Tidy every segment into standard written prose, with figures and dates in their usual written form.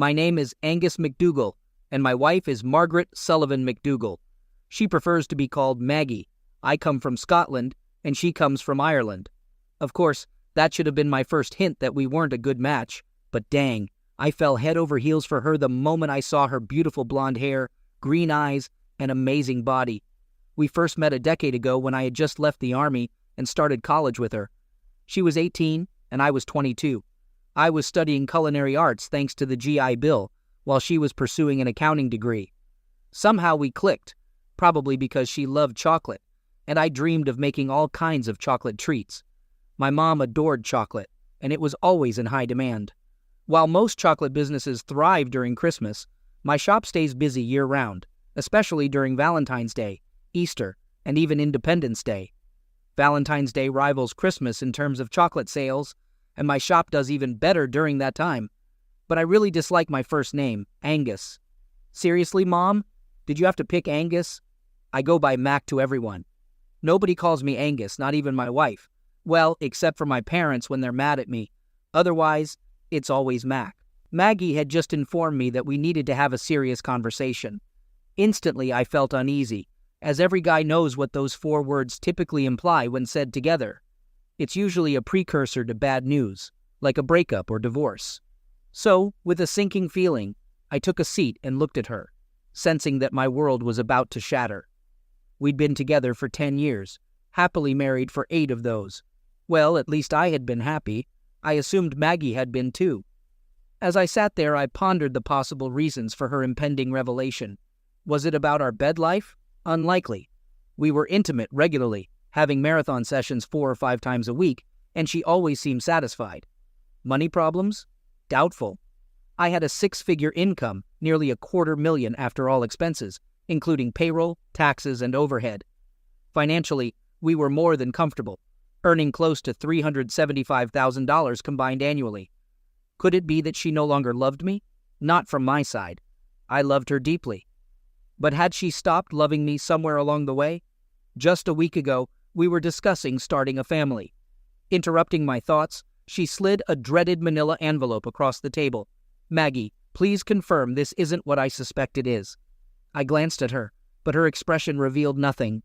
My name is Angus McDougall, and my wife is Margaret Sullivan McDougall. She prefers to be called Maggie. I come from Scotland, and she comes from Ireland. Of course, that should have been my first hint that we weren't a good match, but dang, I fell head over heels for her the moment I saw her beautiful blonde hair, green eyes, and amazing body. We first met a decade ago when I had just left the army and started college with her. She was 18, and I was 22. I was studying culinary arts thanks to the GI Bill, while she was pursuing an accounting degree. Somehow we clicked, probably because she loved chocolate, and I dreamed of making all kinds of chocolate treats. My mom adored chocolate, and it was always in high demand. While most chocolate businesses thrive during Christmas, my shop stays busy year-round, especially during Valentine's Day, Easter, and even Independence Day. Valentine's Day rivals Christmas in terms of chocolate sales, and my shop does even better during that time. But I really dislike my first name, Angus. Seriously, Mom? Did you have to pick Angus? I go by Mac to everyone. Nobody calls me Angus, not even my wife. Well, except for my parents when they're mad at me. Otherwise, it's always Mac. Maggie had just informed me that we needed to have a serious conversation. Instantly, I felt uneasy, as every guy knows what those 4 words typically imply when said together. It's usually a precursor to bad news, like a breakup or divorce. So, with a sinking feeling, I took a seat and looked at her, sensing that my world was about to shatter. We'd been together for 10 years, happily married for 8 of those. Well, at least I had been happy. I assumed Maggie had been too. As I sat there, I pondered the possible reasons for her impending revelation. Was it about our bed life? Unlikely. We were intimate regularly, having marathon sessions 4 or 5 times a week, and she always seemed satisfied. Money problems? Doubtful. I had a 6-figure income, nearly $250,000 after all expenses, including payroll, taxes, and overhead. Financially, we were more than comfortable, earning close to $375,000 combined annually. Could it be that she no longer loved me? Not from my side. I loved her deeply. But had she stopped loving me somewhere along the way? Just a week ago, we were discussing starting a family. Interrupting my thoughts, she slid a dreaded manila envelope across the table. Maggie, please confirm this isn't what I suspect it is. I glanced at her, but her expression revealed nothing.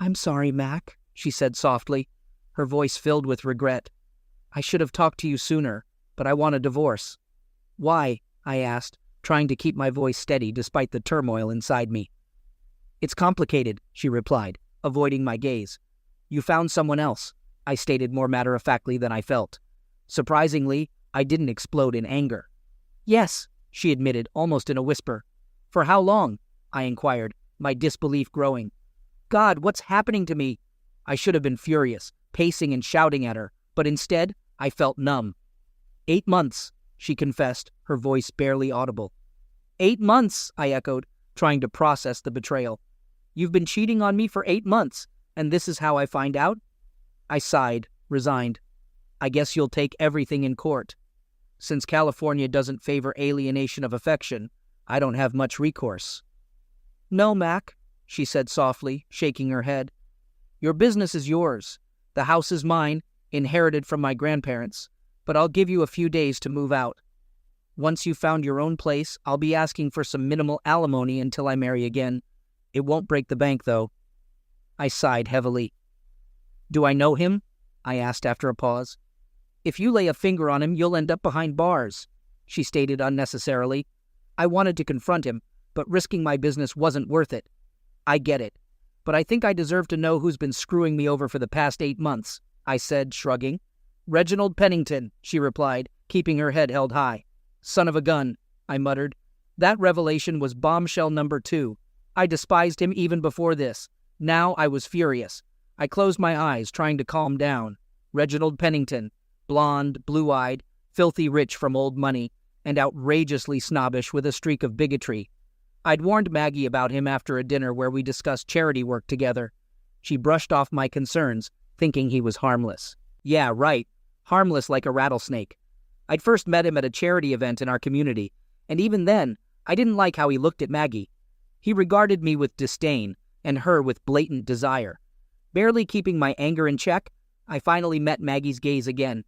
I'm sorry, Mac, she said softly, her voice filled with regret. I should have talked to you sooner, but I want a divorce. Why? I asked, trying to keep my voice steady despite the turmoil inside me. It's complicated, she replied, avoiding my gaze. You found someone else, I stated more matter-of-factly than I felt. Surprisingly, I didn't explode in anger. Yes, she admitted, almost in a whisper. For how long? I inquired, my disbelief growing. God, what's happening to me? I should have been furious, pacing and shouting at her, but instead, I felt numb. 8 months, she confessed, her voice barely audible. 8 months, I echoed, trying to process the betrayal. You've been cheating on me for 8 months, and this is how I find out? I sighed, resigned. I guess you'll take everything in court. Since California doesn't favor alienation of affection, I don't have much recourse. No, Mac, she said softly, shaking her head. Your business is yours. The house is mine, inherited from my grandparents, but I'll give you a few days to move out. Once you've found your own place, I'll be asking for some minimal alimony until I marry again. It won't break the bank, though. I sighed heavily. Do I know him? I asked after a pause. If you lay a finger on him, you'll end up behind bars, she stated unnecessarily. I wanted to confront him, but risking my business wasn't worth it. I get it, but I think I deserve to know who's been screwing me over for the past 8 months, I said, shrugging. Reginald Pennington, she replied, keeping her head held high. Son of a gun, I muttered. That revelation was bombshell number 2. I despised him even before this. Now I was furious. I closed my eyes, trying to calm down. Reginald Pennington, blonde, blue-eyed, filthy rich from old money, and outrageously snobbish with a streak of bigotry. I'd warned Maggie about him after a dinner where we discussed charity work together. She brushed off my concerns, thinking he was harmless. Yeah, right. Harmless like a rattlesnake. I'd first met him at a charity event in our community, and even then, I didn't like how he looked at Maggie. He regarded me with disdain, and her with blatant desire. Barely keeping my anger in check, I finally met Maggie's gaze again.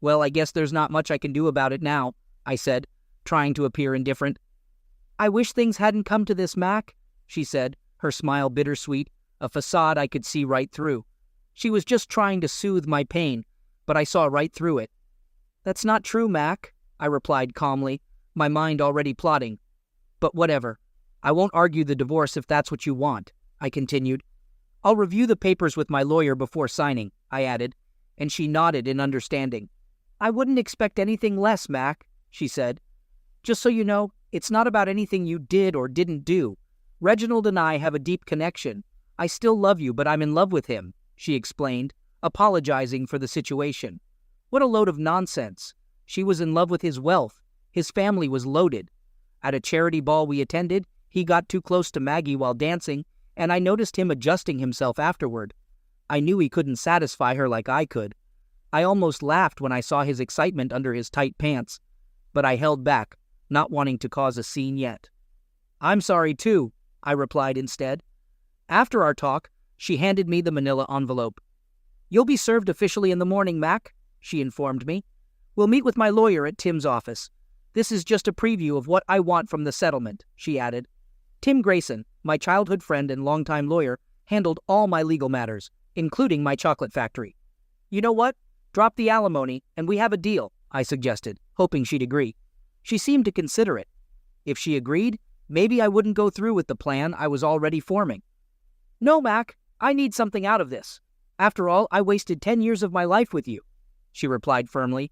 Well, I guess there's not much I can do about it now, I said, trying to appear indifferent. "I wish things hadn't come to this, Mac," she said, her smile bittersweet, a facade I could see right through. She was just trying to soothe my pain, but I saw right through it. "That's not true, Mac," I replied calmly, my mind already plotting. "But whatever. I won't argue the divorce if that's what you want," I continued. "I'll review the papers with my lawyer before signing," I added, and she nodded in understanding. "I wouldn't expect anything less, Mac," she said. "Just so you know, it's not about anything you did or didn't do. Reginald and I have a deep connection. I still love you, but I'm in love with him," she explained, apologizing for the situation. What a load of nonsense. She was in love with his wealth. His family was loaded. At a charity ball we attended, he got too close to Maggie while dancing, and I noticed him adjusting himself afterward. I knew he couldn't satisfy her like I could. I almost laughed when I saw his excitement under his tight pants, but I held back, not wanting to cause a scene yet. "I'm sorry too," I replied instead. After our talk, she handed me the manila envelope. "You'll be served officially in the morning, Mac," she informed me. "We'll meet with my lawyer at Tim's office. This is just a preview of what I want from the settlement," she added. Tim Grayson, my childhood friend and longtime lawyer, handled all my legal matters, including my chocolate factory. "You know what? Drop the alimony, and we have a deal," I suggested, hoping she'd agree. She seemed to consider it. If she agreed, maybe I wouldn't go through with the plan I was already forming. "No, Mac, I need something out of this. After all, I wasted 10 years of my life with you," she replied firmly.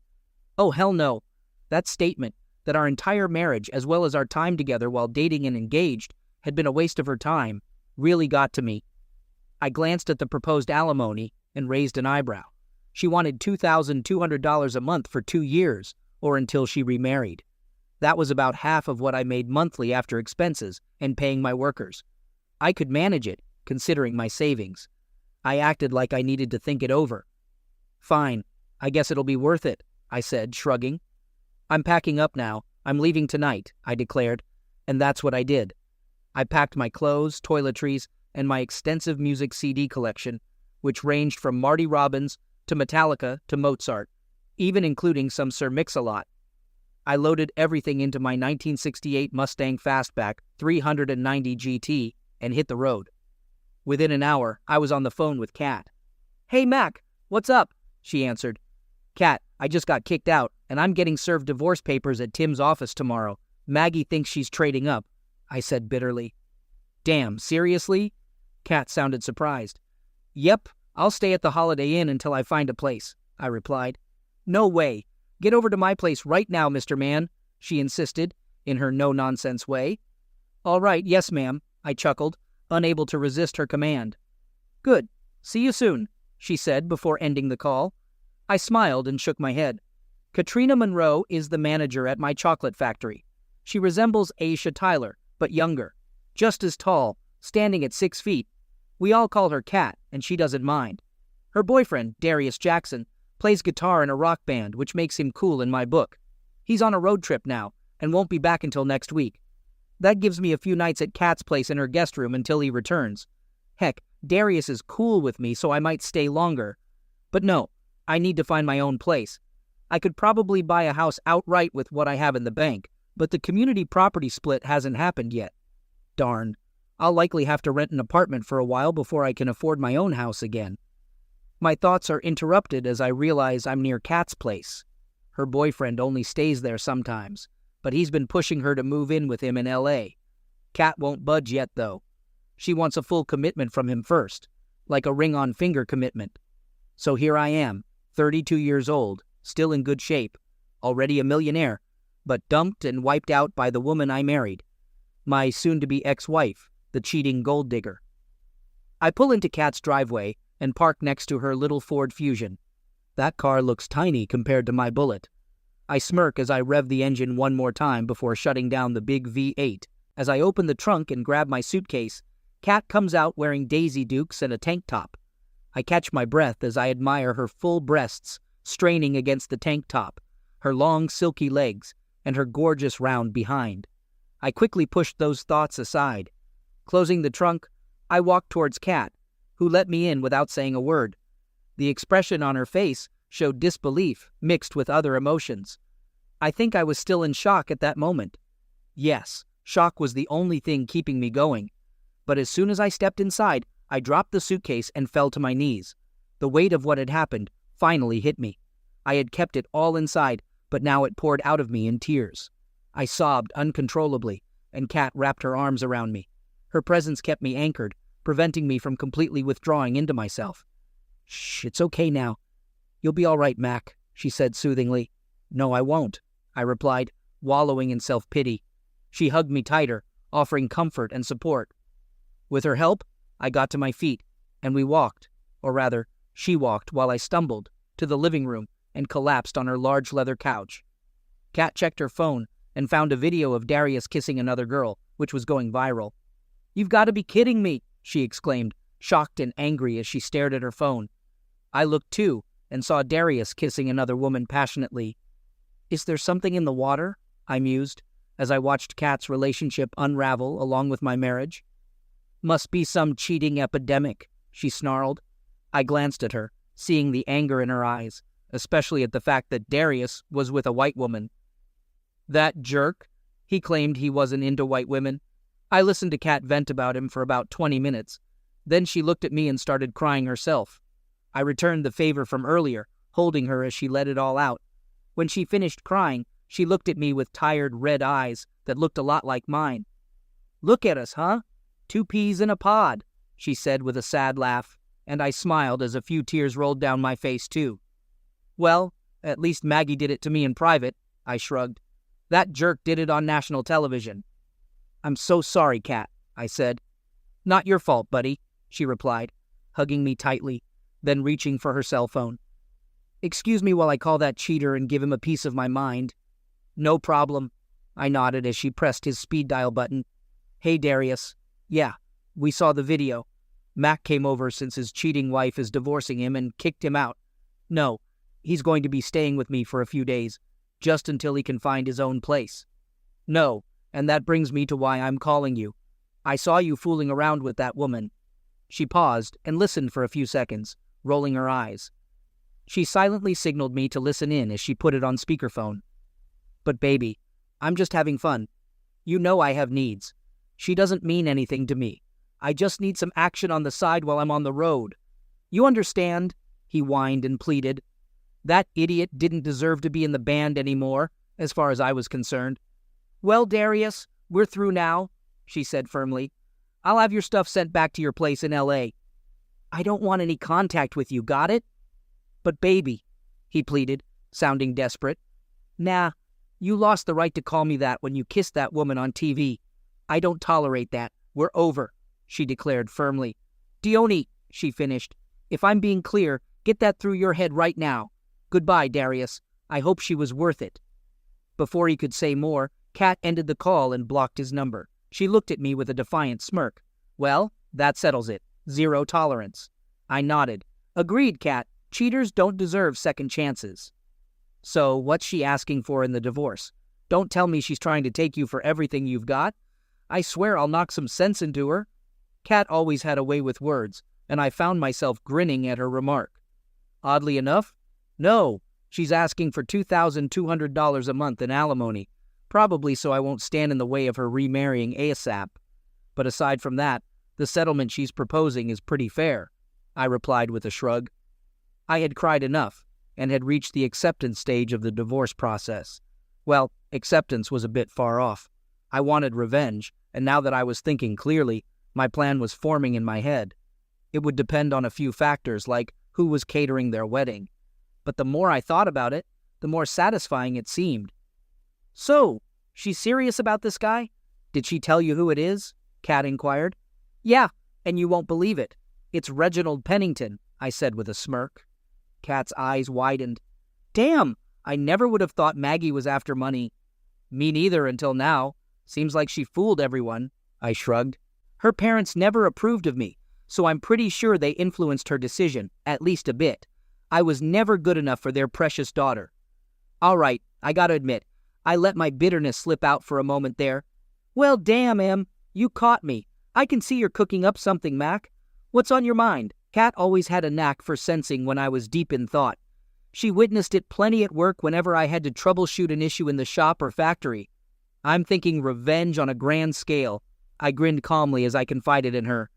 "Oh, hell no. That statement, that our entire marriage, as well as our time together while dating and engaged, had been a waste of her time, really got to me." I glanced at the proposed alimony and raised an eyebrow. She wanted $2,200 a month for 2 years, or until she remarried. That was about half of what I made monthly after expenses and paying my workers. I could manage it, considering my savings. I acted like I needed to think it over. "Fine, I guess it'll be worth it," I said, shrugging. "I'm packing up now. I'm leaving tonight," I declared, and that's what I did. I packed my clothes, toiletries, and my extensive music CD collection, which ranged from Marty Robbins to Metallica to Mozart, even including some Sir Mix-a-Lot. I loaded everything into my 1968 Mustang Fastback 390 GT and hit the road. Within an hour, I was on the phone with Kat. "Hey, Mac, what's up?" she answered. "Kat, I just got kicked out, and I'm getting served divorce papers at Tim's office tomorrow. Maggie thinks she's trading up," I said bitterly. "Damn, seriously?" Kat sounded surprised. "Yep, I'll stay at the Holiday Inn until I find a place," I replied. "No way. Get over to my place right now, Mr. Man," she insisted, in her no-nonsense way. "All right, yes, ma'am," I chuckled, unable to resist her command. "Good. See you soon," she said before ending the call. I smiled and shook my head. Katrina Monroe is the manager at my chocolate factory. She resembles Aisha Tyler, but younger. Just as tall, standing at 6 feet. We all call her Kat, and she doesn't mind. Her boyfriend, Darius Jackson, plays guitar in a rock band, which makes him cool in my book. He's on a road trip now, and won't be back until next week. That gives me a few nights at Kat's place in her guest room until he returns. Heck, Darius is cool with me, so I might stay longer. But no, I need to find my own place. I could probably buy a house outright with what I have in the bank, but the community property split hasn't happened yet. Darn, I'll likely have to rent an apartment for a while before I can afford my own house again. My thoughts are interrupted as I realize I'm near Kat's place. Her boyfriend only stays there sometimes, but he's been pushing her to move in with him in L.A. Kat won't budge yet, though. She wants a full commitment from him first, like a ring-on-finger commitment. So here I am, 32 years old, still in good shape, already a millionaire, but dumped and wiped out by the woman I married, my soon-to-be ex-wife, the cheating gold digger. I pull into Kat's driveway and park next to her little Ford Fusion. That car looks tiny compared to my Bullet. I smirk as I rev the engine one more time before shutting down the big V8. As I open the trunk and grab my suitcase, Kat comes out wearing Daisy Dukes and a tank top. I catch my breath as I admire her full breasts straining against the tank top, her long silky legs, and her gorgeous round behind. I quickly pushed those thoughts aside. Closing the trunk, I walked towards Kat, who let me in without saying a word. The expression on her face showed disbelief mixed with other emotions. I think I was still in shock at that moment. Yes, shock was the only thing keeping me going. But as soon as I stepped inside, I dropped the suitcase and fell to my knees. The weight of what had happened finally hit me. I had kept it all inside, but now it poured out of me in tears. I sobbed uncontrollably, and Kat wrapped her arms around me. Her presence kept me anchored, preventing me from completely withdrawing into myself. "Shh, it's okay now. You'll be all right, Mac," she said soothingly. "No, I won't," I replied, wallowing in self-pity. She hugged me tighter, offering comfort and support. With her help, I got to my feet, and we walked, or rather, she walked while I stumbled, to the living room and collapsed on her large leather couch. Kat checked her phone and found a video of Darius kissing another girl, which was going viral. "You've got to be kidding me," she exclaimed, shocked and angry as she stared at her phone. I looked too, and saw Darius kissing another woman passionately. "Is there something in the water?" I mused, as I watched Kat's relationship unravel along with my marriage. "Must be some cheating epidemic," she snarled. I glanced at her, seeing the anger in her eyes, especially at the fact that Darius was with a white woman. That jerk, he claimed he wasn't into white women. I listened to Kat vent about him for about 20 minutes. Then she looked at me and started crying herself. I returned the favor from earlier, holding her as she let it all out. When she finished crying, she looked at me with tired red eyes that looked a lot like mine. "Look at us, huh? 2 peas in a pod," she said with a sad laugh, and I smiled as a few tears rolled down my face too. "Well, at least Maggie did it to me in private," I shrugged. "That jerk did it on national television." "I'm so sorry, Kat," I said. "Not your fault, buddy," she replied, hugging me tightly, then reaching for her cell phone. "Excuse me while I call that cheater and give him a piece of my mind." "No problem," I nodded as she pressed his speed dial button. "Hey, Darius. Yeah, we saw the video. Mac came over since his cheating wife is divorcing him and kicked him out. No, he's going to be staying with me for a few days, just until he can find his own place. No, and that brings me to why I'm calling you. I saw you fooling around with that woman." She paused and listened for a few seconds, rolling her eyes. She silently signaled me to listen in as she put it on speakerphone. "But baby, I'm just having fun. You know I have needs. She doesn't mean anything to me. I just need some action on the side while I'm on the road. You understand?" he whined and pleaded. That idiot didn't deserve to be in the band anymore, as far as I was concerned. "Well, Darius, we're through now," she said firmly. "I'll have your stuff sent back to your place in L.A. I don't want any contact with you, got it?" "But baby," he pleaded, sounding desperate. "Nah, you lost the right to call me that when you kissed that woman on TV. I don't tolerate that. We're over," she declared firmly. "Dione," she finished, "if I'm being clear, get that through your head right now. Goodbye, Darius. I hope she was worth it." Before he could say more, Kat ended the call and blocked his number. She looked at me with a defiant smirk. "Well, that settles it. 0 tolerance." I nodded. "Agreed, Kat. Cheaters don't deserve second chances." "So, what's she asking for in the divorce? Don't tell me she's trying to take you for everything you've got. I swear I'll knock some sense into her." Kat always had a way with words, and I found myself grinning at her remark. Oddly enough, no, she's asking for $2,200 a month in alimony, probably so I won't stand in the way of her remarrying ASAP. But aside from that, the settlement she's proposing is pretty fair, I replied with a shrug. I had cried enough, and had reached the acceptance stage of the divorce process. Well, acceptance was a bit far off. I wanted revenge, and now that I was thinking clearly, my plan was forming in my head. It would depend on a few factors like who was catering their wedding. But the more I thought about it, the more satisfying it seemed. "So, she's serious about this guy? Did she tell you who it is?" Kat inquired. "Yeah, and you won't believe it. It's Reginald Pennington," I said with a smirk. Kat's eyes widened. "Damn, I never would have thought Maggie was after money." "Me neither until now. Seems like she fooled everyone," I shrugged. "Her parents never approved of me, so I'm pretty sure they influenced her decision, at least a bit. I was never good enough for their precious daughter." "All right, I gotta admit, I let my bitterness slip out for a moment there. Well, damn, Em, you caught me. I can see you're cooking up something, Mac. What's on your mind?" Kat always had a knack for sensing when I was deep in thought. She witnessed it plenty at work whenever I had to troubleshoot an issue in the shop or factory. I'm thinking revenge on a grand scale. I grinned calmly as I confided in her.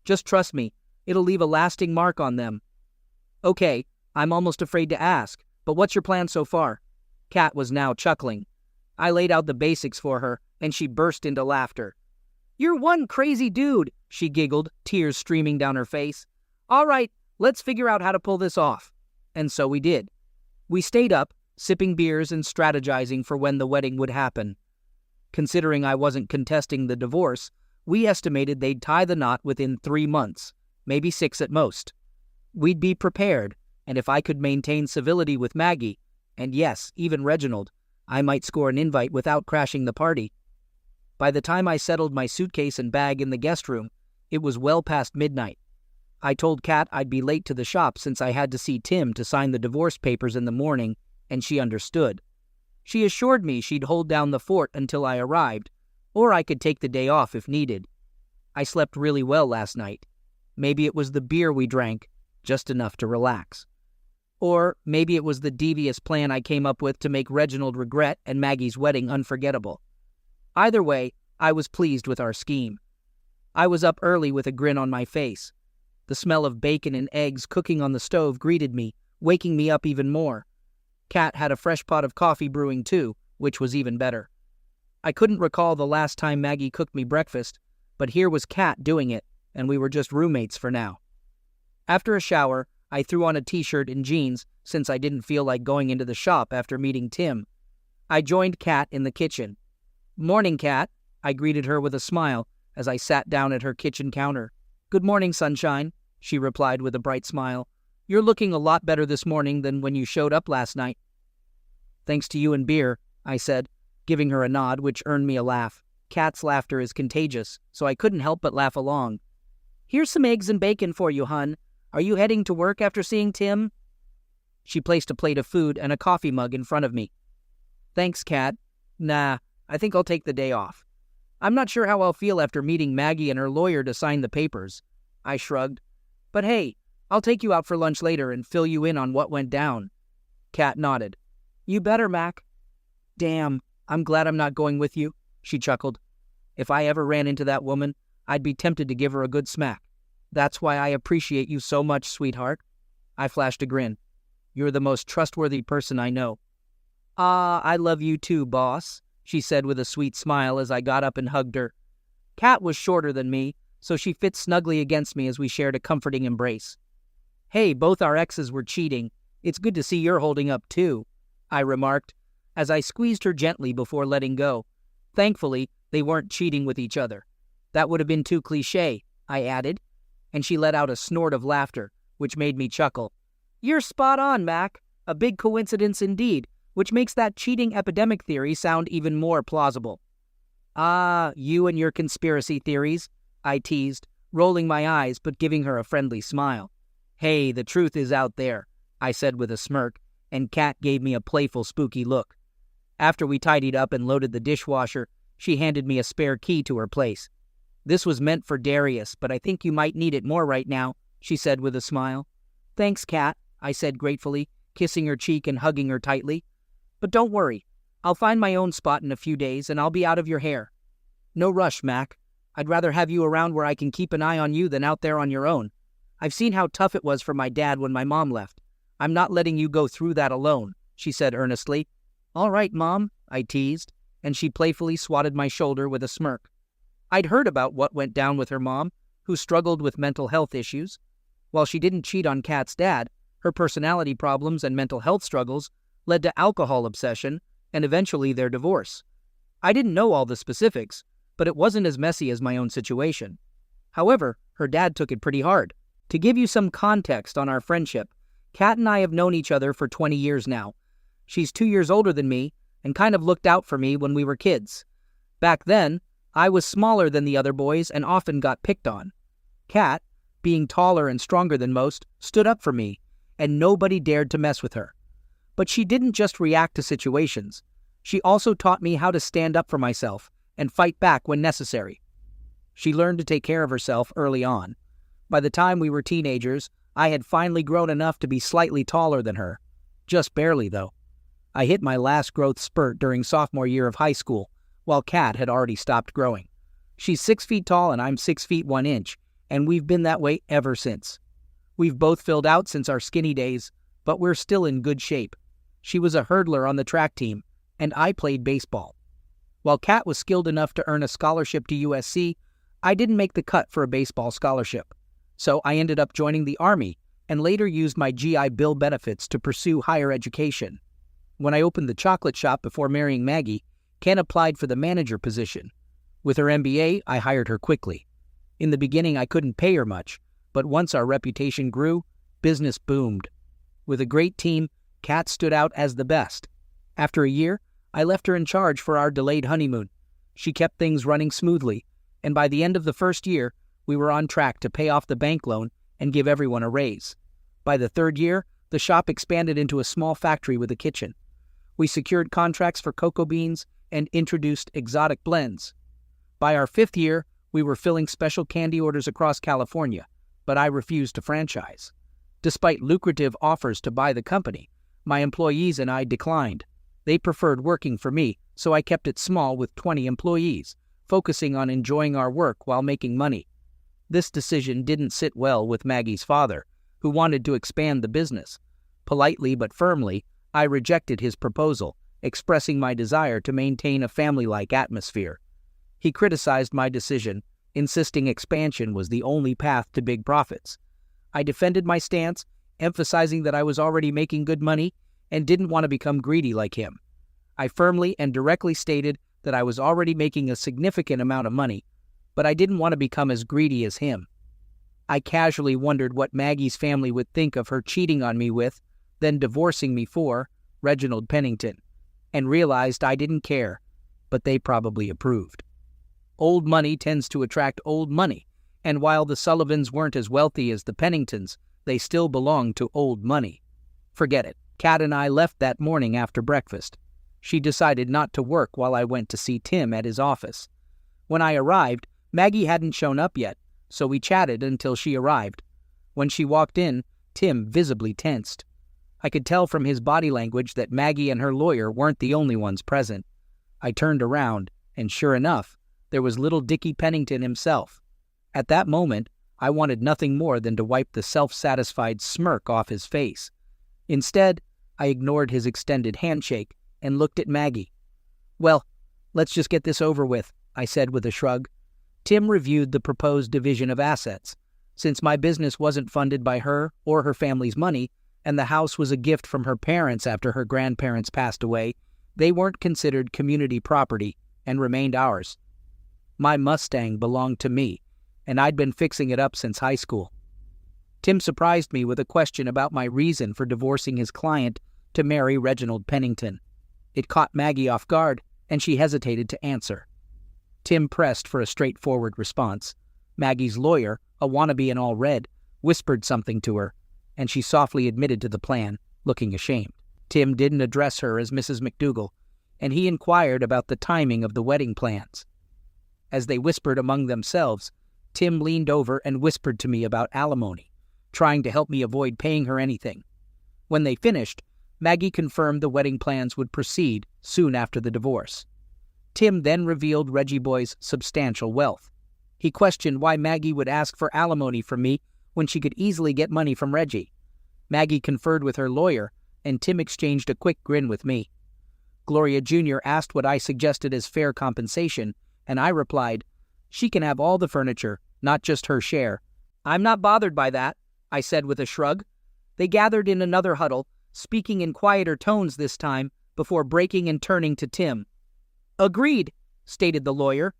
Just trust me, it'll leave a lasting mark on them. Okay, I'm almost afraid to ask, but what's your plan so far? Kat was now chuckling. I laid out the basics for her, and she burst into laughter. You're one crazy dude, she giggled, tears streaming down her face. All right, let's figure out how to pull this off. And so we did. We stayed up, sipping beers and strategizing for when the wedding would happen. Considering I wasn't contesting the divorce, we estimated they'd tie the knot within 3 months, maybe 6 at most. We'd be prepared, and if I could maintain civility with Maggie, and yes, even Reginald, I might score an invite without crashing the party. By the time I settled my suitcase and bag in the guest room, it was well past midnight. I told Kat I'd be late to the shop since I had to see Tim to sign the divorce papers in the morning, and she understood. She assured me she'd hold down the fort until I arrived, or I could take the day off if needed. I slept really well last night. Maybe it was the beer we drank, just enough to relax. Or maybe it was the devious plan I came up with to make Reginald regret and Maggie's wedding unforgettable. Either way, I was pleased with our scheme. I was up early with a grin on my face. The smell of bacon and eggs cooking on the stove greeted me, waking me up even more. Kat had a fresh pot of coffee brewing too, which was even better. I couldn't recall the last time Maggie cooked me breakfast, but here was Kat doing it, and we were just roommates for now. After a shower, I threw on a t-shirt and jeans since I didn't feel like going into the shop after meeting Tim. I joined Kat in the kitchen. Morning, Kat, I greeted her with a smile as I sat down at her kitchen counter. Good morning, sunshine, she replied with a bright smile. You're looking a lot better this morning than when you showed up last night. Thanks to you and beer, I said, giving her a nod which earned me a laugh. Kat's laughter is contagious, so I couldn't help but laugh along. Here's some eggs and bacon for you, hun. Are you heading to work after seeing Tim? She placed a plate of food and a coffee mug in front of me. Thanks, Kat. Nah, I think I'll take the day off. I'm not sure how I'll feel after meeting Maggie and her lawyer to sign the papers. I shrugged. But hey, I'll take you out for lunch later and fill you in on what went down. Kat nodded. You better, Mac. Damn, I'm glad I'm not going with you, she chuckled. If I ever ran into that woman, I'd be tempted to give her a good smack. That's why I appreciate you so much, sweetheart. I flashed a grin. You're the most trustworthy person I know. Ah, I love you too, boss, she said with a sweet smile as I got up and hugged her. Kat was shorter than me, so she fit snugly against me as we shared a comforting embrace. Hey, both our exes were cheating. It's good to see you're holding up too, I remarked, as I squeezed her gently before letting go. Thankfully, they weren't cheating with each other. That would have been too cliché, I added, and she let out a snort of laughter, which made me chuckle. You're spot on, Mac. A big coincidence indeed, which makes that cheating epidemic theory sound even more plausible. Ah, you and your conspiracy theories, I teased, rolling my eyes but giving her a friendly smile. Hey, the truth is out there, I said with a smirk, and Kat gave me a playful, spooky look. After we tidied up and loaded the dishwasher, she handed me a spare key to her place. This was meant for Darius, but I think you might need it more right now, she said with a smile. Thanks, Kat, I said gratefully, kissing her cheek and hugging her tightly. But don't worry, I'll find my own spot in a few days and I'll be out of your hair. No rush, Mac. I'd rather have you around where I can keep an eye on you than out there on your own. I've seen how tough it was for my dad when my mom left. I'm not letting you go through that alone, she said earnestly. All right, Mom, I teased, and she playfully swatted my shoulder with a smirk. I'd heard about what went down with her mom, who struggled with mental health issues. While she didn't cheat on Kat's dad, her personality problems and mental health struggles led to alcohol obsession and eventually their divorce. I didn't know all the specifics, but it wasn't as messy as my own situation. However, her dad took it pretty hard. To give you some context on our friendship, Kat and I have known each other for 20 years now. She's 2 years older than me and kind of looked out for me when we were kids. Back then, I was smaller than the other boys and often got picked on. Kat, being taller and stronger than most, stood up for me, and nobody dared to mess with her. But she didn't just react to situations. She also taught me how to stand up for myself and fight back when necessary. She learned to take care of herself early on. By the time we were teenagers, I had finally grown enough to be slightly taller than her. Just barely, though. I hit my last growth spurt during sophomore year of high school, while Kat had already stopped growing. She's 6 feet tall and I'm 6 feet 1 inch, and we've been that way ever since. We've both filled out since our skinny days, but we're still in good shape. She was a hurdler on the track team, and I played baseball. While Kat was skilled enough to earn a scholarship to USC, I didn't make the cut for a baseball scholarship. So I ended up joining the Army and later used my GI Bill benefits to pursue higher education. When I opened the chocolate shop before marrying Maggie, Ken applied for the manager position. With her MBA, I hired her quickly. In the beginning, I couldn't pay her much, but once our reputation grew, business boomed. With a great team, Kat stood out as the best. After a year, I left her in charge for our delayed honeymoon. She kept things running smoothly, and by the end of the first year, we were on track to pay off the bank loan and give everyone a raise. By the third year, the shop expanded into a small factory with a kitchen. We secured contracts for cocoa beans and introduced exotic blends. By our fifth year, we were filling special candy orders across California, but I refused to franchise. Despite lucrative offers to buy the company, my employees and I declined. They preferred working for me, so I kept it small with 20 employees, focusing on enjoying our work while making money. This decision didn't sit well with Maggie's father, who wanted to expand the business. Politely but firmly, I rejected his proposal, expressing my desire to maintain a family-like atmosphere. He criticized my decision, insisting expansion was the only path to big profits. I defended my stance, emphasizing that I was already making good money and didn't want to become greedy like him. I firmly and directly stated that I was already making a significant amount of money, but I didn't want to become as greedy as him. I casually wondered what Maggie's family would think of her cheating on me with, then divorcing me for, Reginald Pennington, and realized I didn't care, but they probably approved. Old money tends to attract old money, and while the Sullivans weren't as wealthy as the Penningtons, they still belonged to old money. Forget it. Kat and I left that morning after breakfast. She decided not to work while I went to see Tim at his office. When I arrived, Maggie hadn't shown up yet, so we chatted until she arrived. When she walked in, Tim visibly tensed. I could tell from his body language that Maggie and her lawyer weren't the only ones present. I turned around, and sure enough, there was little Dickie Pennington himself. At that moment, I wanted nothing more than to wipe the self-satisfied smirk off his face. Instead, I ignored his extended handshake and looked at Maggie. "Well, let's just get this over with," I said with a shrug. Tim reviewed the proposed division of assets. Since my business wasn't funded by her or her family's money, and the house was a gift from her parents after her grandparents passed away, they weren't considered community property and remained ours. My Mustang belonged to me, and I'd been fixing it up since high school. Tim surprised me with a question about my reason for divorcing his client to marry Reginald Pennington. It caught Maggie off guard, and she hesitated to answer. Tim pressed for a straightforward response. Maggie's lawyer, a wannabe in all red, whispered something to her, and she softly admitted to the plan, looking ashamed. Tim didn't address her as Mrs. McDougal, and he inquired about the timing of the wedding plans. As they whispered among themselves, Tim leaned over and whispered to me about alimony, trying to help me avoid paying her anything. When they finished, Maggie confirmed the wedding plans would proceed soon after the divorce. Tim then revealed Reggie Boy's substantial wealth. He questioned why Maggie would ask for alimony from me when she could easily get money from Reggie. Maggie conferred with her lawyer, and Tim exchanged a quick grin with me. Gloria Jr. asked what I suggested as fair compensation, and I replied, "She can have all the furniture, not just her share." "I'm not bothered by that," I said with a shrug. They gathered in another huddle, speaking in quieter tones this time, before breaking and turning to Tim. "Agreed," stated the lawyer.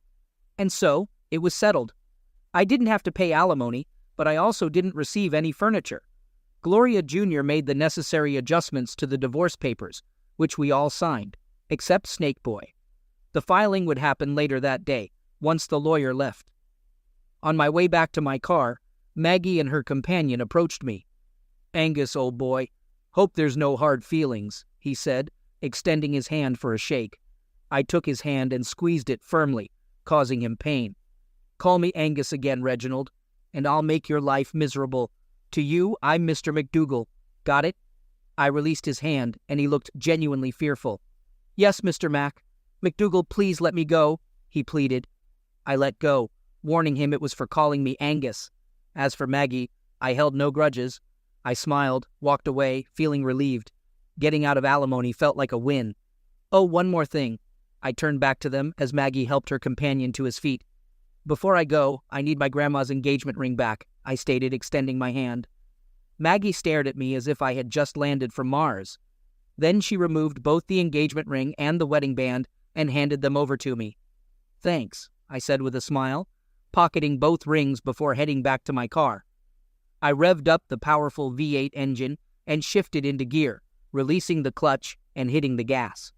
And so, it was settled. I didn't have to pay alimony, but I also didn't receive any furniture. Gloria Jr. made the necessary adjustments to the divorce papers, which we all signed, except Snake Boy. The filing would happen later that day, once the lawyer left. On my way back to my car, Maggie and her companion approached me. "Angus, old boy, hope there's no hard feelings," he said, extending his hand for a shake. I took his hand and squeezed it firmly, causing him pain. "Call me Angus again, Reginald, and I'll make your life miserable. To you, I'm Mr. McDougal. Got it?" I released his hand, and he looked genuinely fearful. "Yes, Mr. Mac. McDougal, please let me go," he pleaded. I let go, warning him it was for calling me Angus. As for Maggie, I held no grudges. I smiled, walked away, feeling relieved. Getting out of alimony felt like a win. "Oh, one more thing." I turned back to them as Maggie helped her companion to his feet. "Before I go, I need my grandma's engagement ring back," I stated, extending my hand. Maggie stared at me as if I had just landed from Mars. Then she removed both the engagement ring and the wedding band and handed them over to me. "Thanks," I said with a smile, pocketing both rings before heading back to my car. I revved up the powerful V8 engine and shifted into gear, releasing the clutch and hitting the gas.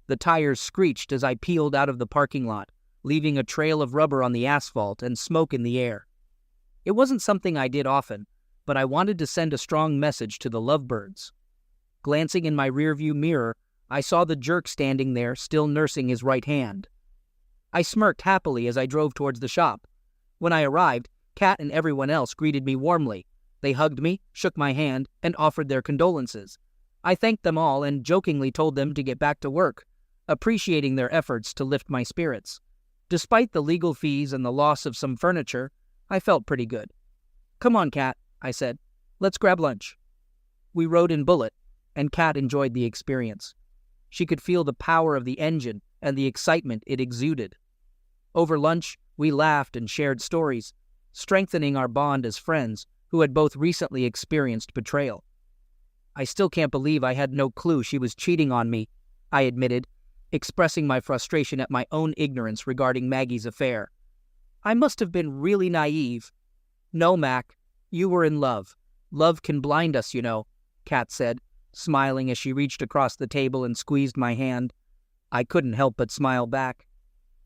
The tires screeched as I peeled out of the parking lot, leaving a trail of rubber on the asphalt and smoke in the air. It wasn't something I did often, but I wanted to send a strong message to the lovebirds. Glancing in my rearview mirror, I saw the jerk standing there, still nursing his right hand. I smirked happily as I drove towards the shop. When I arrived, Kat and everyone else greeted me warmly. They hugged me, shook my hand, and offered their condolences. I thanked them all and jokingly told them to get back to work, appreciating their efforts to lift my spirits. Despite the legal fees and the loss of some furniture, I felt pretty good. "Come on, Kat," I said. "Let's grab lunch." We rode in Bullet, and Kat enjoyed the experience. She could feel the power of the engine and the excitement it exuded. Over lunch, we laughed and shared stories, strengthening our bond as friends who had both recently experienced betrayal. "I still can't believe I had no clue she was cheating on me," I admitted, expressing my frustration at my own ignorance regarding Maggie's affair. "I must have been really naive." "No, Mac, you were in love. Love can blind us, you know," Kat said, smiling as she reached across the table and squeezed my hand. I couldn't help but smile back.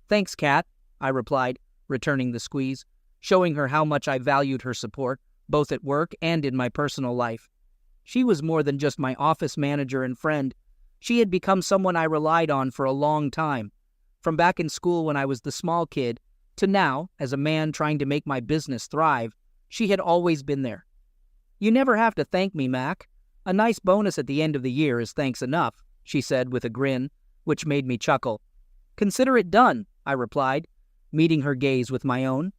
"Thanks, Kat," I replied, returning the squeeze, showing her how much I valued her support, both at work and in my personal life. She was more than just my office manager and friend. She had become someone I relied on for a long time, from back in school when I was the small kid, to now, as a man trying to make my business thrive. She had always been there. "You never have to thank me, Mac. A nice bonus at the end of the year is thanks enough," she said with a grin, which made me chuckle. "Consider it done," I replied, meeting her gaze with my own.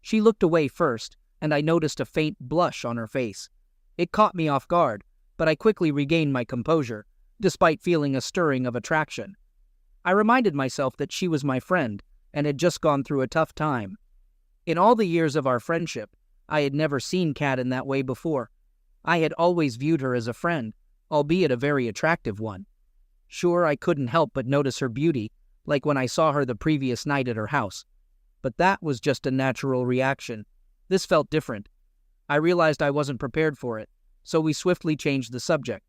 She looked away first, and I noticed a faint blush on her face. It caught me off guard, but I quickly regained my composure, despite feeling a stirring of attraction. I reminded myself that she was my friend and had just gone through a tough time. In all the years of our friendship, I had never seen Kat in that way before. I had always viewed her as a friend, albeit a very attractive one. Sure, I couldn't help but notice her beauty, like when I saw her the previous night at her house. But that was just a natural reaction. This felt different. I realized I wasn't prepared for it, so we swiftly changed the subject.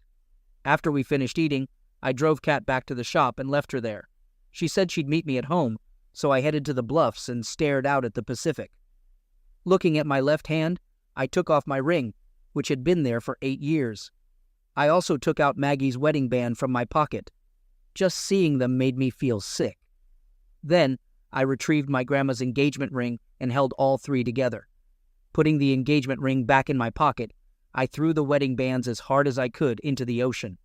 After we finished eating, I drove Kat back to the shop and left her there. She said she'd meet me at home, so I headed to the bluffs and stared out at the Pacific. Looking at my left hand, I took off my ring, which had been there for 8 years. I also took out Maggie's wedding band from my pocket. Just seeing them made me feel sick. Then, I retrieved my grandma's engagement ring and held all three together. Putting the engagement ring back in my pocket, I threw the wedding bands as hard as I could into the ocean.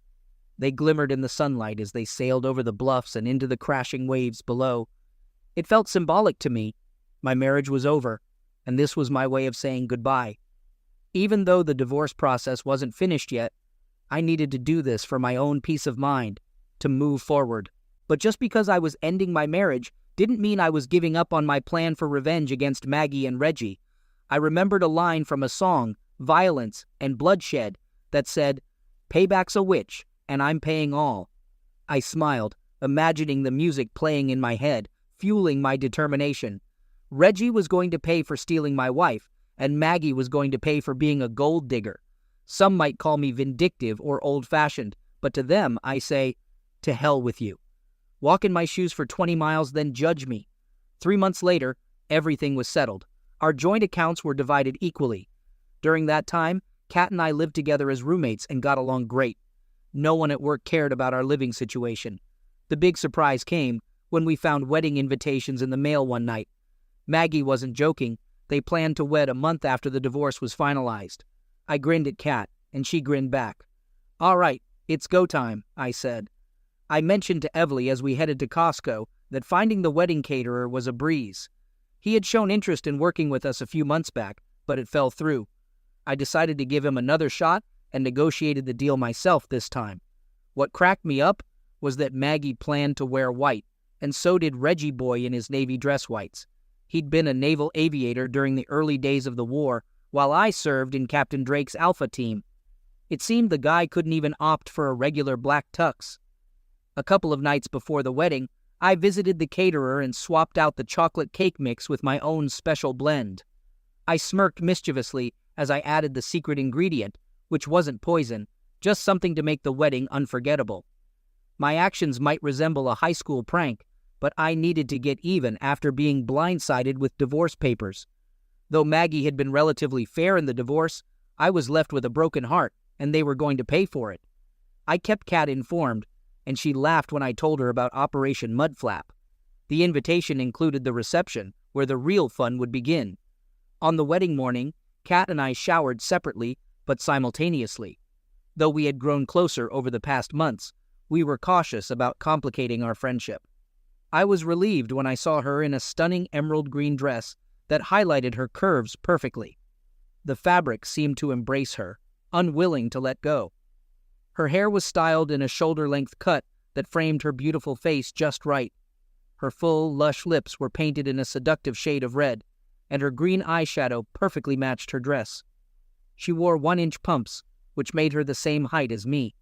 They glimmered in the sunlight as they sailed over the bluffs and into the crashing waves below. It felt symbolic to me. My marriage was over, and this was my way of saying goodbye. Even though the divorce process wasn't finished yet, I needed to do this for my own peace of mind, to move forward. But just because I was ending my marriage didn't mean I was giving up on my plan for revenge against Maggie and Reggie. I remembered a line from a song, Violence and Bloodshed, that said, "Payback's a witch, and I'm paying all." I smiled, imagining the music playing in my head, fueling my determination. Reggie was going to pay for stealing my wife, and Maggie was going to pay for being a gold digger. Some might call me vindictive or old-fashioned, but to them I say, to hell with you. Walk in my shoes for 20 miles, then judge me. 3 months later, everything was settled. Our joint accounts were divided equally. During that time, Kat and I lived together as roommates and got along great. No one at work cared about our living situation. The big surprise came when we found wedding invitations in the mail one night. Maggie wasn't joking. They planned to wed a month after the divorce was finalized. I grinned at Kat, and she grinned back. "All right, it's go time," I said. I mentioned to Evely as we headed to Costco that finding the wedding caterer was a breeze. He had shown interest in working with us a few months back, but it fell through. I decided to give him another shot and negotiated the deal myself this time. What cracked me up was that Maggie planned to wear white, and so did Reggie Boy in his Navy dress whites. He'd been a naval aviator during the early days of the war, while I served in Captain Drake's Alpha team. It seemed the guy couldn't even opt for a regular black tux. A couple of nights before the wedding, I visited the caterer and swapped out the chocolate cake mix with my own special blend. I smirked mischievously as I added the secret ingredient, which wasn't poison, just something to make the wedding unforgettable. My actions might resemble a high school prank, but I needed to get even after being blindsided with divorce papers. Though Maggie had been relatively fair in the divorce, I was left with a broken heart, and they were going to pay for it. I kept Kat informed, and she laughed when I told her about Operation Mudflap. The invitation included the reception, where the real fun would begin. On the wedding morning, Kat and I showered separately, but simultaneously. Though we had grown closer over the past months, we were cautious about complicating our friendship. I was relieved when I saw her in a stunning emerald green dress that highlighted her curves perfectly. The fabric seemed to embrace her, unwilling to let go. Her hair was styled in a shoulder-length cut that framed her beautiful face just right. Her full, lush lips were painted in a seductive shade of red, and her green eyeshadow perfectly matched her dress. She wore 1-inch pumps, which made her the same height as me.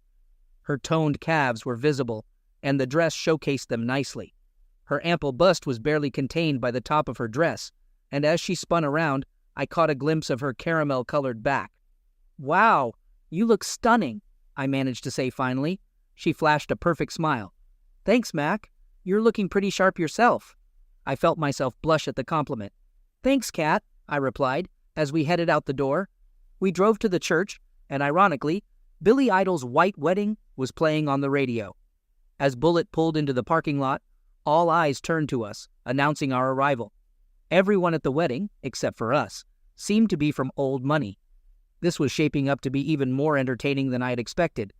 Her toned calves were visible, and the dress showcased them nicely. Her ample bust was barely contained by the top of her dress, and as she spun around, I caught a glimpse of her caramel-colored back. "Wow, you look stunning," I managed to say finally. She flashed a perfect smile. "Thanks, Mac. You're looking pretty sharp yourself." I felt myself blush at the compliment. "Thanks, Kat," I replied, as we headed out the door. We drove to the church, and ironically, Billy Idol's White Wedding was playing on the radio. As Bullet pulled into the parking lot, all eyes turned to us, announcing our arrival. Everyone at the wedding, except for us, seemed to be from old money. This was shaping up to be even more entertaining than I had expected.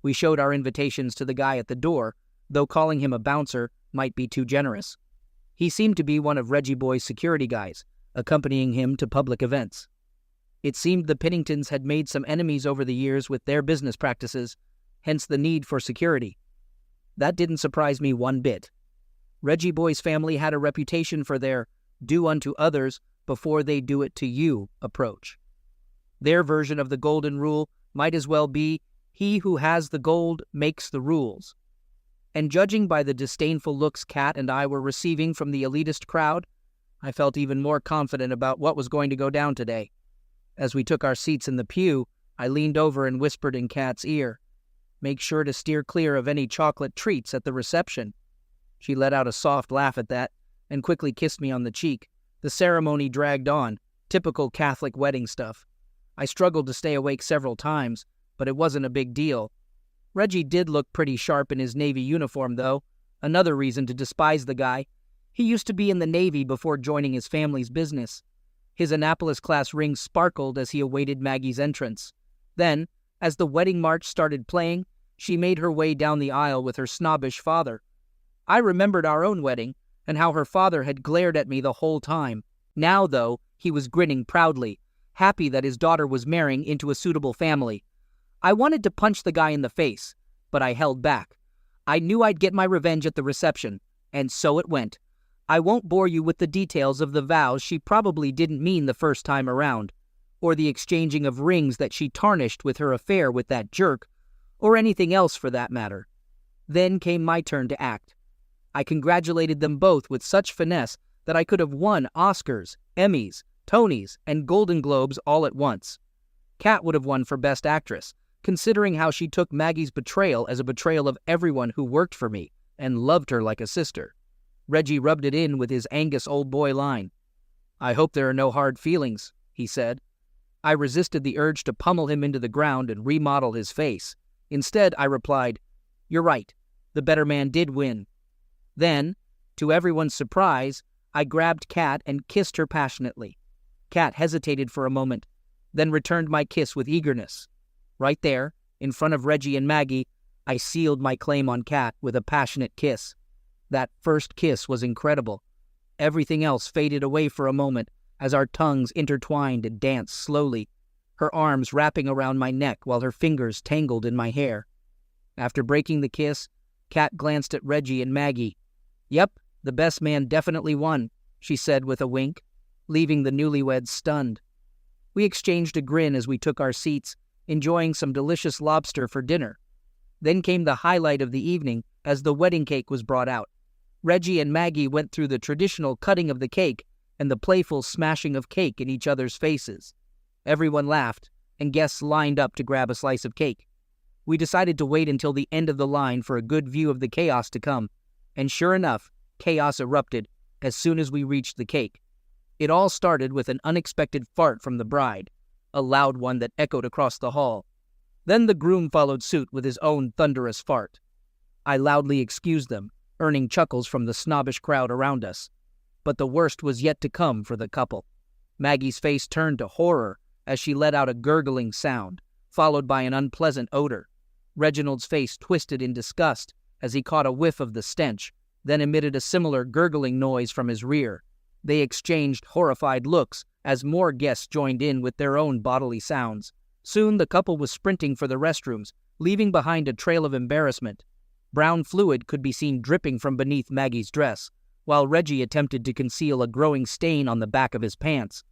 We showed our invitations to the guy at the door, though calling him a bouncer might be too generous. He seemed to be one of Reggie Boy's security guys, accompanying him to public events. It seemed the Penningtons had made some enemies over the years with their business practices, hence the need for security. That didn't surprise me one bit. Reggie Boy's family had a reputation for their do unto others before they do it to you approach. Their version of the golden rule might as well be, he who has the gold makes the rules. And judging by the disdainful looks Kat and I were receiving from the elitist crowd, I felt even more confident about what was going to go down today. As we took our seats in the pew, I leaned over and whispered in Kat's ear, "Make sure to steer clear of any chocolate treats at the reception." She let out a soft laugh at that and quickly kissed me on the cheek. The ceremony dragged on, typical Catholic wedding stuff. I struggled to stay awake several times, but it wasn't a big deal. Reggie did look pretty sharp in his Navy uniform, though, another reason to despise the guy. He used to be in the Navy before joining his family's business. His Annapolis-class ring sparkled as he awaited Maggie's entrance. Then, as the wedding march started playing, she made her way down the aisle with her snobbish father. I remembered our own wedding, and how her father had glared at me the whole time. Now, though, he was grinning proudly, happy that his daughter was marrying into a suitable family. I wanted to punch the guy in the face, but I held back. I knew I'd get my revenge at the reception, and so it went. I won't bore you with the details of the vows she probably didn't mean the first time around, or the exchanging of rings that she tarnished with her affair with that jerk, or anything else for that matter. Then came my turn to act. I congratulated them both with such finesse that I could have won Oscars, Emmys, Tonys, and Golden Globes all at once. Kat would have won for Best Actress, considering how she took Maggie's betrayal as a betrayal of everyone who worked for me and loved her like a sister. Reggie rubbed it in with his Angus old boy line. "I hope there are no hard feelings," he said. I resisted the urge to pummel him into the ground and remodel his face. Instead, I replied, "You're right. The better man did win." Then, to everyone's surprise, I grabbed Kat and kissed her passionately. Kat hesitated for a moment, then returned my kiss with eagerness. Right there, In front of Reggie and Maggie, I sealed my claim on Kat with a passionate kiss. That first kiss was incredible. Everything else faded away for a moment as our tongues intertwined and danced slowly, her arms wrapping around my neck while her fingers tangled in my hair. After breaking the kiss, Kat glanced at Reggie and Maggie. "Yep, the best man definitely won," she said with a wink, leaving the newlyweds stunned. We exchanged a grin as we took our seats, enjoying some delicious lobster for dinner. Then came the highlight of the evening as the wedding cake was brought out. Reggie and Maggie went through the traditional cutting of the cake and the playful smashing of cake in each other's faces. Everyone laughed, and guests lined up to grab a slice of cake. We decided to wait until the end of the line for a good view of the chaos to come, and sure enough, chaos erupted as soon as we reached the cake. It all started with an unexpected fart from the bride, a loud one that echoed across the hall. Then the groom followed suit with his own thunderous fart. I loudly excused them, earning chuckles from the snobbish crowd around us. But the worst was yet to come for the couple. Maggie's face turned to horror as she let out a gurgling sound, followed by an unpleasant odor. Reginald's face twisted in disgust as he caught a whiff of the stench, then emitted a similar gurgling noise from his rear. They exchanged horrified looks as more guests joined in with their own bodily sounds. Soon the couple was sprinting for the restrooms, leaving behind a trail of embarrassment. Brown fluid could be seen dripping from beneath Maggie's dress, while Reggie attempted to conceal a growing stain on the back of his pants.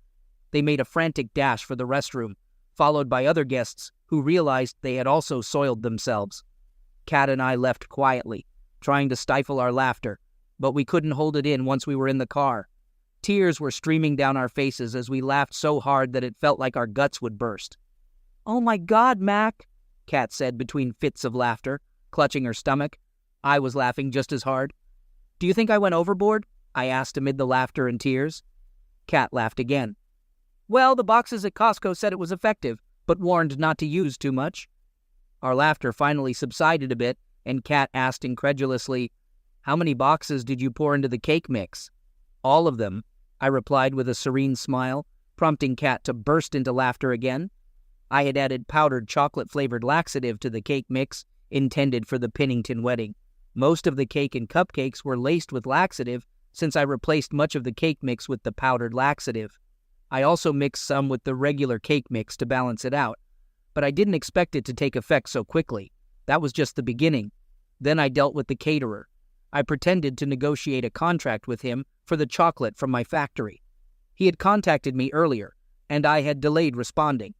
They made a frantic dash for the restroom, followed by other guests who realized they had also soiled themselves. Kat and I left quietly, trying to stifle our laughter, but we couldn't hold it in once we were in the car. Tears were streaming down our faces as we laughed so hard that it felt like our guts would burst. "Oh my God, Mac," Kat said between fits of laughter, clutching her stomach. I was laughing just as hard. "Do you think I went overboard?" I asked amid the laughter and tears. Kat laughed again. "Well, the boxes at Costco said it was effective, but warned not to use too much." Our laughter finally subsided a bit, and Kat asked incredulously, "How many boxes did you pour into the cake mix?" "All of them," I replied with a serene smile, prompting Kat to burst into laughter again. I had added powdered chocolate-flavored laxative to the cake mix intended for the Pennington wedding. Most of the cake and cupcakes were laced with laxative since I replaced much of the cake mix with the powdered laxative. I also mixed some with the regular cake mix to balance it out, but I didn't expect it to take effect so quickly. That was just the beginning. Then I dealt with the caterer. I pretended to negotiate a contract with him for the chocolate from my factory. He had contacted me earlier, and I had delayed responding.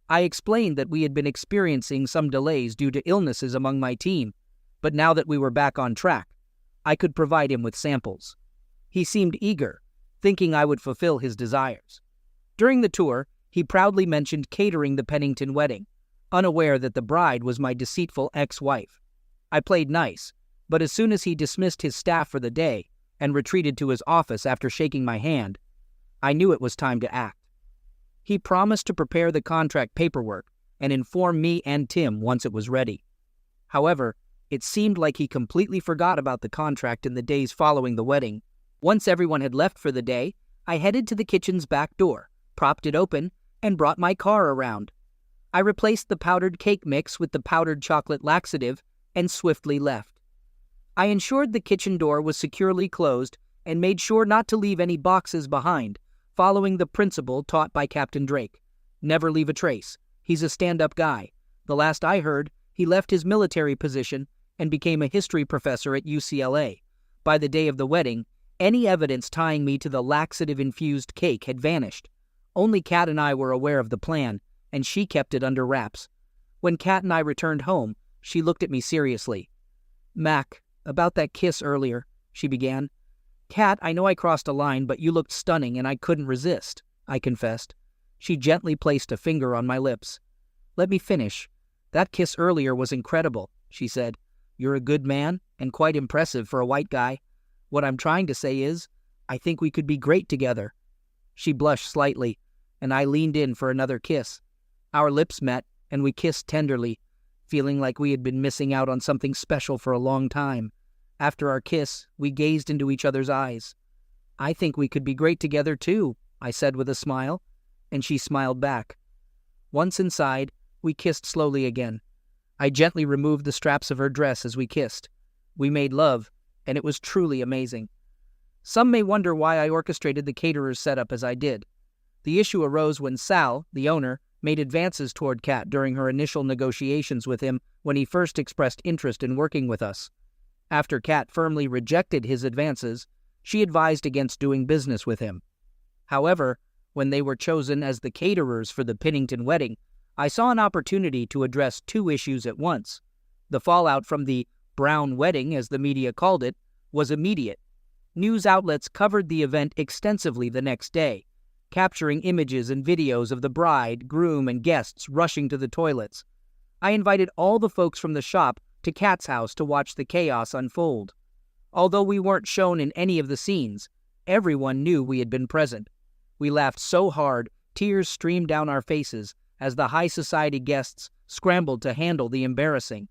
I explained that we had been experiencing some delays due to illnesses among my team, but now that we were back on track, I could provide him with samples. He seemed eager, thinking I would fulfill his desires. During the tour, he proudly mentioned catering the Pennington wedding, unaware that the bride was my deceitful ex-wife. I played nice, but as soon as he dismissed his staff for the day and retreated to his office after shaking my hand, I knew it was time to act. He promised to prepare the contract paperwork and inform me and Tim once it was ready. However, it seemed like he completely forgot about the contract in the days following the wedding. Once everyone had left for the day, I headed to the kitchen's back door, propped it open, and brought my car around. I replaced the powdered cake mix with the powdered chocolate laxative and swiftly left. I ensured the kitchen door was securely closed and made sure not to leave any boxes behind, following the principle taught by Captain Drake. Never leave a trace. He's a stand-up guy. The last I heard, he left his military position and became a history professor at UCLA. By the day of the wedding, any evidence tying me to the laxative-infused cake had vanished. Only Kat and I were aware of the plan, and she kept it under wraps. When Kat and I returned home, she looked at me seriously. "Mac, about that kiss earlier," she began. "Kat, I know I crossed a line, but you looked stunning and I couldn't resist," I confessed. She gently placed a finger on my lips. "Let me finish. That kiss earlier was incredible," she said. "You're a good man and quite impressive for a white guy. What I'm trying to say is, I think we could be great together." She blushed slightly, and I leaned in for another kiss. Our lips met, and we kissed tenderly, feeling like we had been missing out on something special for a long time. After our kiss, we gazed into each other's eyes. "I think we could be great together too," I said with a smile, and she smiled back. Once inside, we kissed slowly again, I gently removed the straps of her dress as we kissed. We made love, and it was truly amazing. Some may wonder why I orchestrated the caterer's setup as I did. The issue arose when Sal, the owner, made advances toward Kat during her initial negotiations with him when he first expressed interest in working with us. After Kat firmly rejected his advances, she advised against doing business with him. However, when they were chosen as the caterers for the Pennington wedding, I saw an opportunity to address two issues at once. The fallout from the Brown wedding, as the media called it, was immediate. News outlets covered the event extensively the next day, capturing images and videos of the bride, groom, and guests rushing to the toilets. I invited all the folks from the shop to Kat's house to watch the chaos unfold. Although we weren't shown in any of the scenes, everyone knew we had been present. We laughed so hard, tears streamed down our faces as the high society guests scrambled to handle the embarrassing.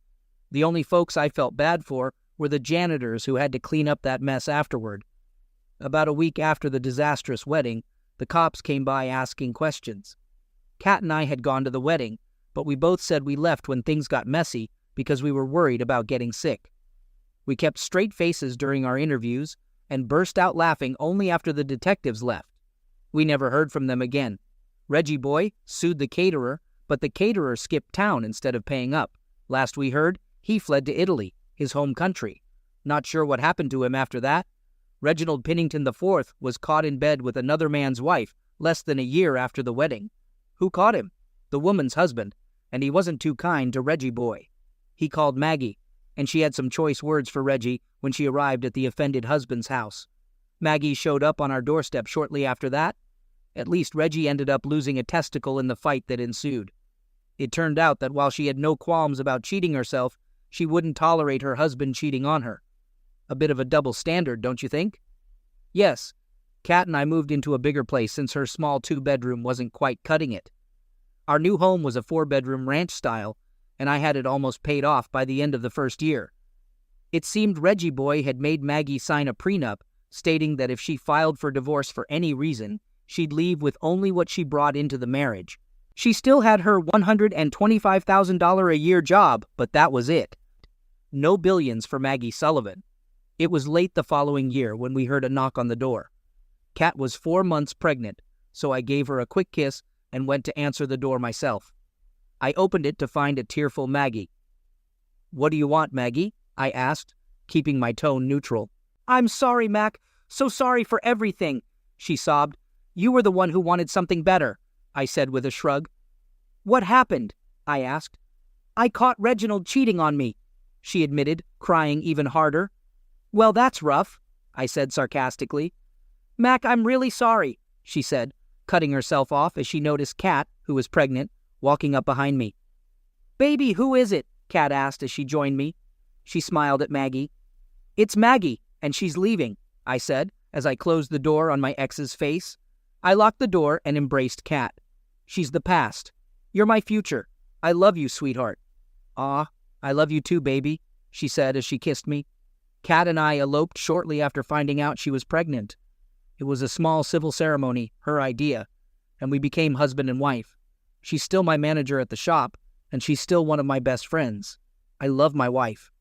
The only folks I felt bad for were the janitors who had to clean up that mess afterward. About a week after the disastrous wedding, the cops came by asking questions. Kat and I had gone to the wedding, but we both said we left when things got messy because we were worried about getting sick. We kept straight faces during our interviews and burst out laughing only after the detectives left. We never heard from them again. Reggie Boy sued the caterer, but the caterer skipped town instead of paying up. Last we heard, he fled to Italy, his home country. Not sure what happened to him after that. Reginald Pennington IV was caught in bed with another man's wife less than a year after the wedding. Who caught him? The woman's husband, and he wasn't too kind to Reggie Boy. He called Maggie, and she had some choice words for Reggie when she arrived at the offended husband's house. Maggie showed up on our doorstep shortly after that. At least Reggie ended up losing a testicle in the fight that ensued. It turned out that while she had no qualms about cheating herself, she wouldn't tolerate her husband cheating on her. A bit of a double standard, don't you think? Yes, Kat and I moved into a bigger place since her small 2-bedroom wasn't quite cutting it. Our new home was a 4-bedroom ranch style, and I had it almost paid off by the end of the first year. It seemed Reggie Boy had made Maggie sign a prenup, stating that if she filed for divorce for any reason, she'd leave with only what she brought into the marriage. She still had her $125,000 a year job, but that was it. No billions for Maggie Sullivan. It was late the following year when we heard a knock on the door. Kat was 4 months pregnant, so I gave her a quick kiss and went to answer the door myself. I opened it to find a tearful Maggie. "What do you want, Maggie?" I asked, keeping my tone neutral. "I'm sorry, Mac. So sorry for everything," she sobbed. "You were the one who wanted something better," I said with a shrug. "What happened?" I asked. "I caught Reginald cheating on me," she admitted, crying even harder. "Well, that's rough," I said sarcastically. "Mac, I'm really sorry," she said, cutting herself off as she noticed Kat, who was pregnant, walking up behind me. "Baby, who is it?" Kat asked as she joined me. She smiled at Maggie. "It's Maggie, and she's leaving," I said as I closed the door on my ex's face. I locked the door and embraced Kat. "She's the past. You're my future. I love you, sweetheart." "Aw, I love you too, baby," she said as she kissed me. Kat and I eloped shortly after finding out she was pregnant. It was a small civil ceremony, her idea, and we became husband and wife. She's still my manager at the shop, and she's still one of my best friends. I love my wife.